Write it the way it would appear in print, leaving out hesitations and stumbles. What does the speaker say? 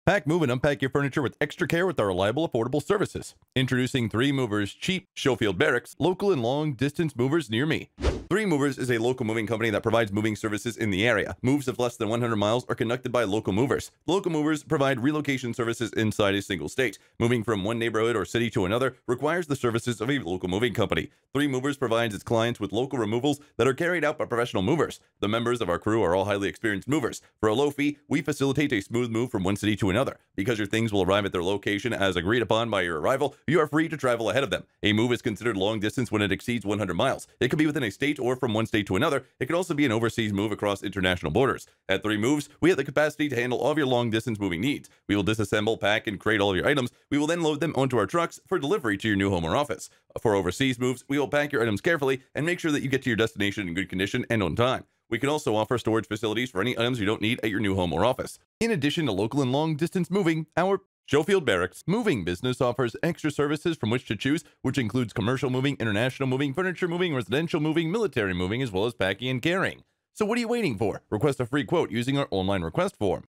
Pack, move, and unpack your furniture with extra care with our reliable, affordable services. Introducing 3 Movers Cheap Schofield Barracks, local and long-distance movers near me. 3 Movers is a local moving company that provides moving services in the area. Moves of less than 100 miles are conducted by local movers. Local movers provide relocation services inside a single state. Moving from one neighborhood or city to another requires the services of a local moving company. 3 Movers provides its clients with local removals that are carried out by professional movers. The members of our crew are all highly experienced movers. For a low fee, we facilitate a smooth move from one city to another. Because your things will arrive at their location as agreed upon by your arrival, you are free to travel ahead of them. A move is considered long distance when it exceeds 100 miles. It could be within a state or from one state to another. It could also be an overseas move across international borders. At 3 Moves, we have the capacity to handle all of your long distance moving needs. We will disassemble, pack, and crate all of your items. We will then load them onto our trucks for delivery to your new home or office. For overseas moves, we will pack your items carefully and make sure that you get to your destination in good condition and on time. We can also offer storage facilities for any items you don't need at your new home or office. In addition to local and long distance moving, our Schofield Barracks moving business offers extra services from which to choose, which includes commercial moving, international moving, furniture moving, residential moving, military moving, as well as packing and carrying. So what are you waiting for? Request a free quote using our online request form.